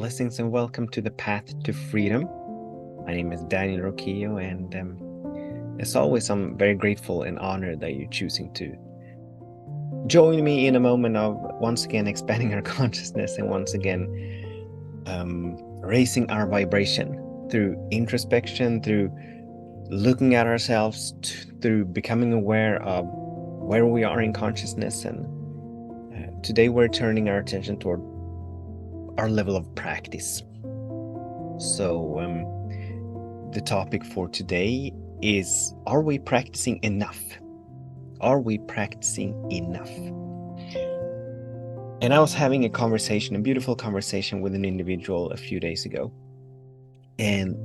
Blessings and welcome to the Path to Freedom. My name is Daniel Roquillo, and as always, I'm very grateful and honored that you're choosing to join me in a moment of once again expanding our consciousness and once again raising our vibration through introspection, through looking at ourselves, through becoming aware of where we are in consciousness. And today we're turning our attention toward our level of practice. So the topic for today is, are we practicing enough? Are we practicing enough? And I was having a beautiful conversation with an individual a few days ago. And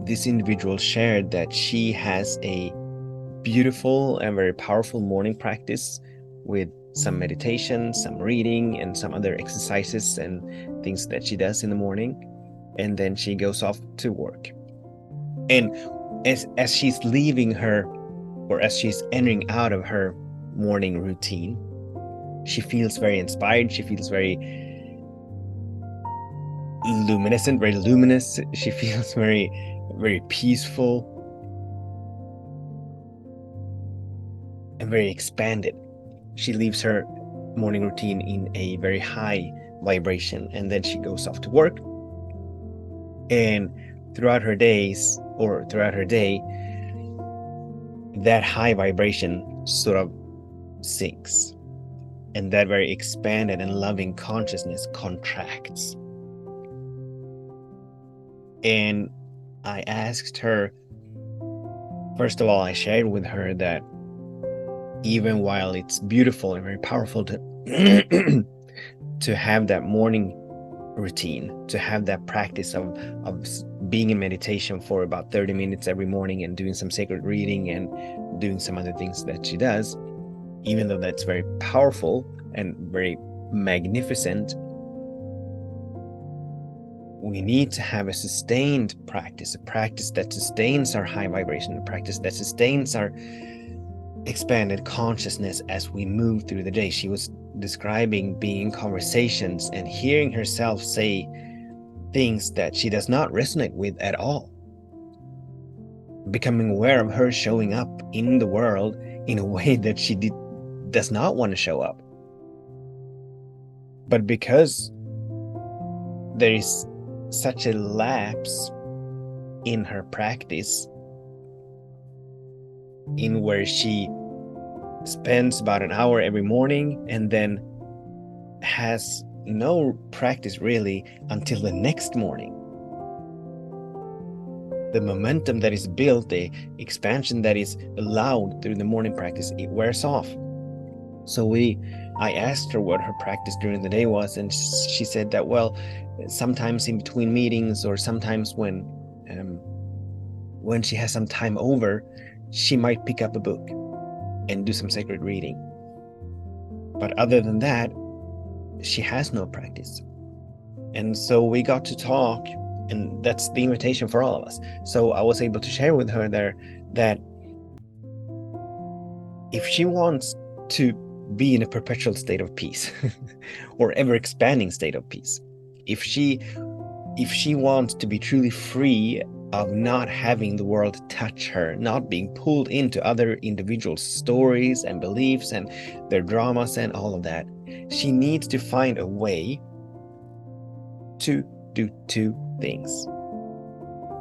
this individual shared that she has a beautiful and very powerful morning practice with some meditation, some reading, and some other exercises and things that she does in the morning. And then she goes off to work. And as she's leaving her, or as she's entering out of her morning routine, she feels very inspired. She feels very luminescent, very luminous. She feels very, very peaceful and very expanded. She leaves her morning routine in a very high vibration, and then she goes off to work. And throughout her day, that high vibration sort of sinks, and that very expanded and loving consciousness contracts. And I asked her, first of all, I shared with her that even while it's beautiful and very powerful to to have that morning routine, to have that practice of being in meditation for about 30 minutes every morning and doing some sacred reading and doing some other things that she does, even though that's very powerful and very magnificent, we need to have a sustained practice, a practice that sustains our high vibration, a practice that sustains our expanded consciousness as we move through the day. She was describing being in conversations and hearing herself say things that she does not resonate with at all, becoming aware of her showing up in the world in a way that she does not want to show up. But because there is such a lapse in her practice, in where she spends about an hour every morning and then has no practice really until the next morning, the momentum that is built, the expansion that is allowed through the morning practice, it wears off. So I asked her what her practice during the day was, and she said that, well, sometimes in between meetings, or sometimes when she has some time over, she might pick up a book and do some sacred reading. But other than that, she has no practice. And so we got to talk, and that's the invitation for all of us. So I was able to share with her there that if she wants to be in a perpetual state of peace or ever expanding state of peace, if she wants to be truly free of not having the world touch her, not being pulled into other individuals' stories and beliefs and their dramas and all of that, she needs to find a way to do two things.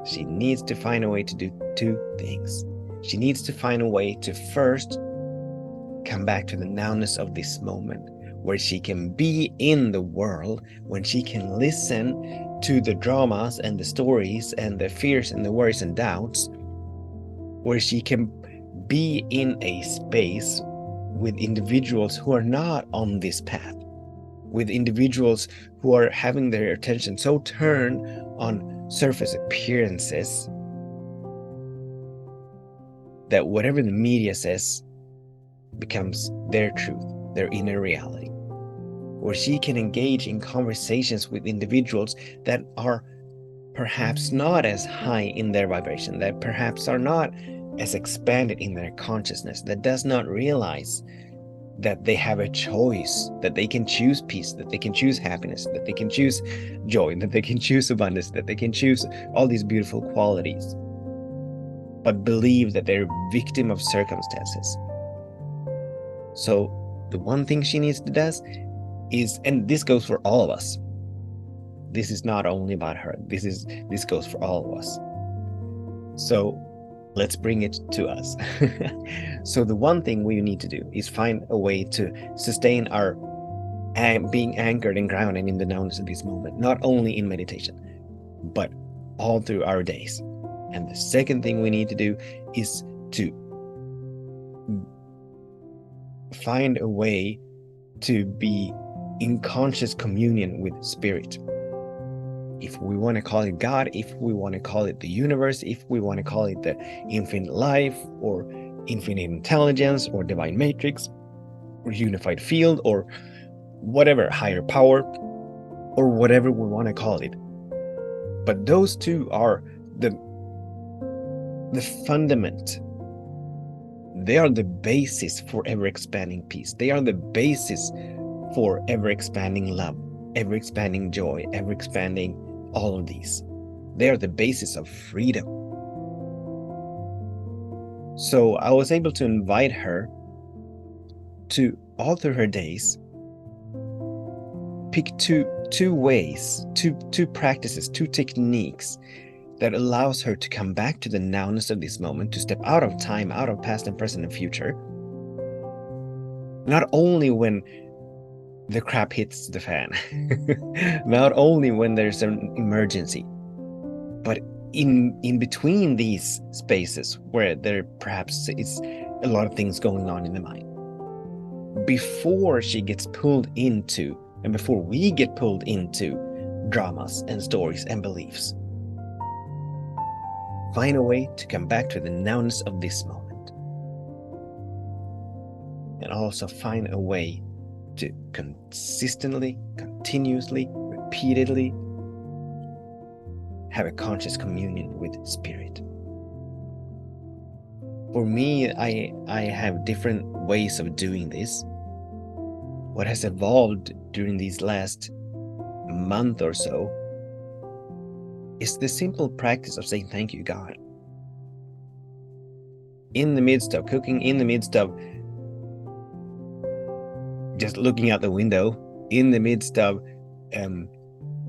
She needs to find a way to do two things. She needs to find a way to first come back to the nowness of this moment, where she can be in the world, when she can listen to the dramas and the stories and the fears and the worries and doubts, where she can be in a space with individuals who are not on this path, with individuals who are having their attention so turned on surface appearances that whatever the media says becomes their truth, their inner reality, where she can engage in conversations with individuals that are perhaps not as high in their vibration, that perhaps are not as expanded in their consciousness, that does not realize that they have a choice, that they can choose peace, that they can choose happiness, that they can choose joy, that they can choose abundance, that they can choose all these beautiful qualities, but believe that they're victim of circumstances. So the one thing she needs to do is, and this goes for all of us, this is not only about her, this goes for all of us. So let's bring it to us. So the one thing we need to do is find a way to sustain our being anchored and grounded in the knownness of this moment, not only in meditation, but all through our days. And the second thing we need to do is to find a way to be in conscious communion with spirit. If we want to call it God, if we want to call it the universe, if we want to call it the infinite life or infinite intelligence or divine matrix or unified field or whatever, higher power or whatever we want to call it. But those two are the fundament. They are the basis for ever-expanding peace. They are the basis for ever-expanding love, ever-expanding joy, ever-expanding all of these. They are the basis of freedom. So I was able to invite her to, all through her days, pick two ways, two practices, two techniques that allows her to come back to the knownness of this moment, to step out of time, out of past and present and future. Not only when the crap hits the fan, not only when there's an emergency, but in between these spaces where there perhaps is a lot of things going on in the mind, before she gets pulled into, and before we get pulled into dramas and stories and beliefs. Find a way to come back to the knownness of this moment. And also find a way to consistently, continuously, repeatedly have a conscious communion with spirit. For me, I have different ways of doing this. What has evolved during these last month or so is the simple practice of saying thank you, God. In the midst of cooking, in the midst of just looking out the window, in the midst of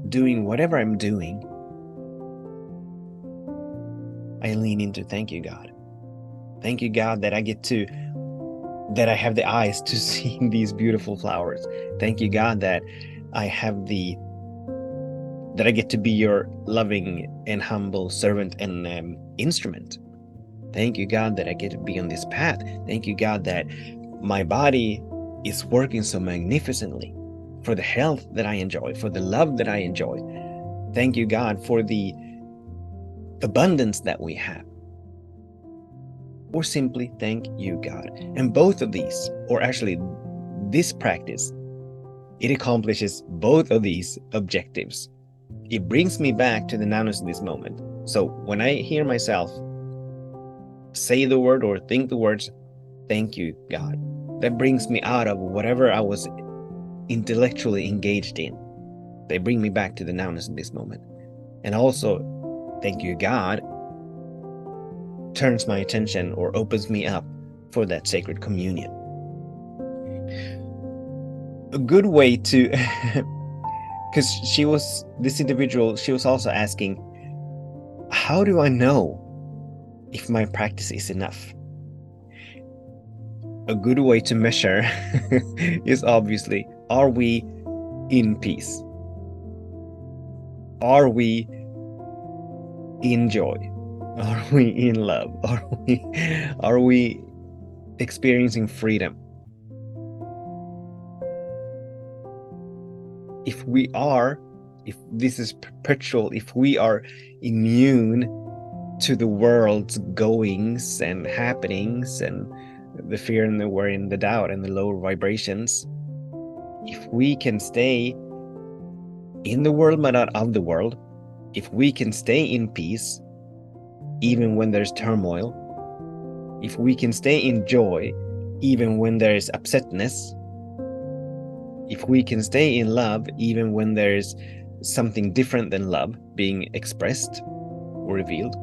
doing whatever I'm doing, I lean into thank you, God. Thank you, God, that I have the eyes to see these beautiful flowers. Thank you, God, that I get to be your loving and humble servant and instrument. Thank you, God, that I get to be on this path. Thank you, God, that my body is working so magnificently for the health that I enjoy, for the love that I enjoy. Thank you, God, for the abundance that we have. Or simply thank you, God. And both of these, or actually this practice, it accomplishes both of these objectives. It brings me back to the knownness of this moment. So when I hear myself say the word or think the words, thank you, God, that brings me out of whatever I was intellectually engaged in. They bring me back to the knownness of this moment. And also, thank you, God, turns my attention or opens me up for that sacred communion. A good way to, because this individual, she was also asking, how do I know if my practice is enough? A good way to measure is obviously, are we in peace? Are we in joy? Are we in love? Are we experiencing freedom? If we are, if this is perpetual, if we are immune to the world's goings and happenings and the fear and the worry and the doubt and the lower vibrations, if we can stay in the world but not of the world, if we can stay in peace even when there's turmoil, if we can stay in joy even when there is upsetness, if we can stay in love even when there's something different than love being expressed or revealed,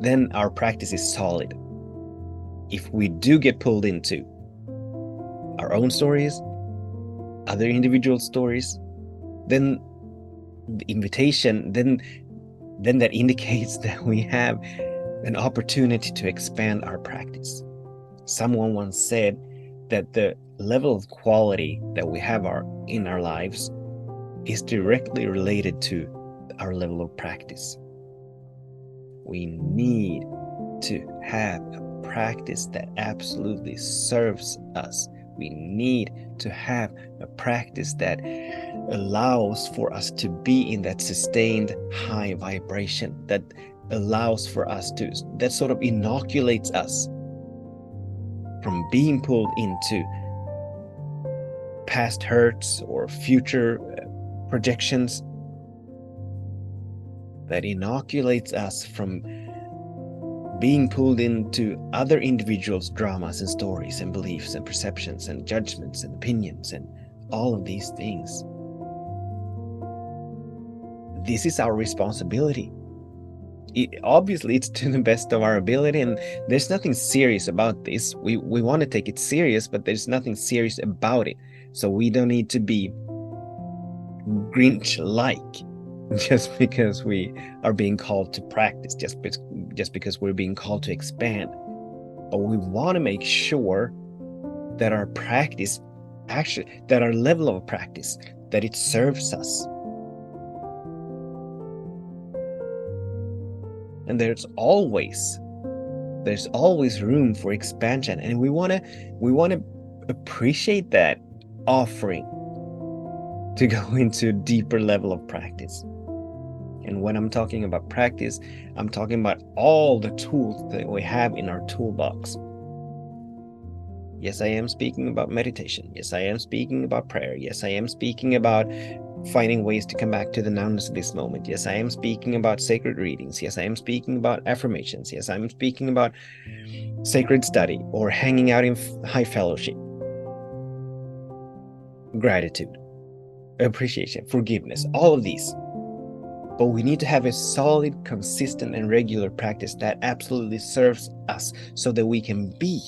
then our practice is solid. If we do get pulled into our own stories, other individual stories, then the invitation, then that indicates that we have an opportunity to expand our practice. Someone once said that the level of quality that we have in our lives is directly related to our level of practice. We need to have a practice that absolutely serves us. We need to have a practice that allows for us to be in that sustained high vibration, that allows for us to, that sort of inoculates us from being pulled into past hurts or future projections, that inoculates us from being pulled into other individuals' dramas and stories and beliefs and perceptions and judgments and opinions and all of these things. This is our responsibility. Obviously, it's to the best of our ability, and there's nothing serious about this. We want to take it serious, but there's nothing serious about it. So we don't need to be Grinch-like just because we are being called to practice, just because we're being called to expand. But we want to make sure that our practice, actually, that our level of practice, that it serves us. And there's always room for expansion, and we want to appreciate that offering to go into a deeper level of practice. And when I'm talking about practice, I'm talking about all the tools that we have in our toolbox. Yes, I am speaking about meditation. Yes, I am speaking about prayer. Yes, I am speaking about finding ways to come back to the nowness of this moment. Yes, I am speaking about sacred readings. Yes, I am speaking about affirmations. Yes, I'm speaking about sacred study or hanging out in high fellowship. Gratitude, appreciation, forgiveness, all of these. But we need to have a solid, consistent, and regular practice that absolutely serves us so that we can be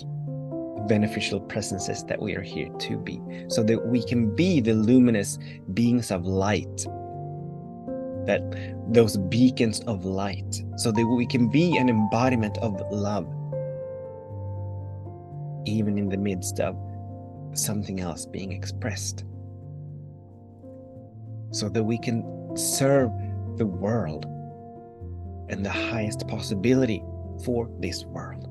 beneficial presences that we are here to be, so that we can be the luminous beings of light, that those beacons of light, so that we can be an embodiment of love, even in the midst of something else being expressed, so that we can serve the world and the highest possibility for this world.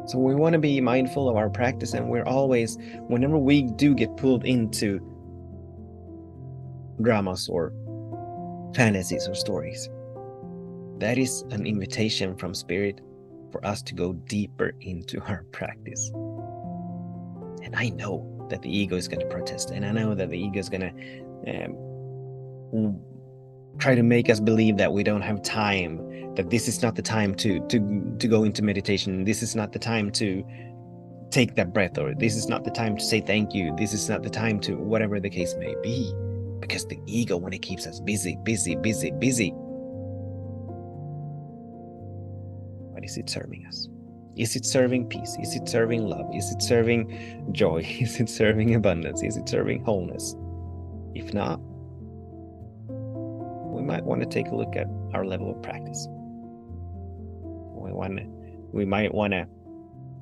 So we want to be mindful of our practice, and we're always, whenever we do get pulled into dramas or fantasies or stories, that is an invitation from Spirit for us to go deeper into our practice. And I know that the ego is going to protest, and I know that the ego is going to try to make us believe that we don't have time, that this is not the time to go into meditation, this is not the time to take that breath, or this is not the time to say thank you, this is not the time to, whatever the case may be, because the ego, when it keeps us busy, what is it serving us? Is it serving peace? Is it serving love? Is it serving joy? Is it serving abundance? Is it serving wholeness? If not, we might want to take a look at our level of practice. We might want to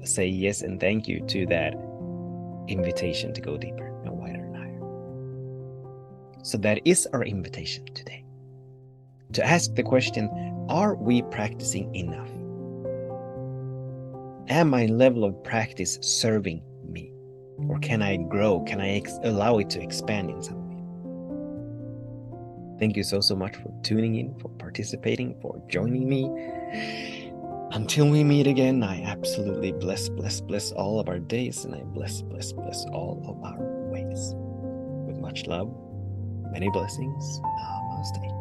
say yes and thank you to that invitation to go deeper and wider and higher. So that is our invitation today, to ask the question, are we practicing enough? Am my level of practice serving me? Or can I grow? Can I allow it to expand in some way? Thank you so much for tuning in, for participating, for joining me. Until we meet again, I absolutely bless all of our days, and I bless all of our ways. With much love, many blessings. Namaste.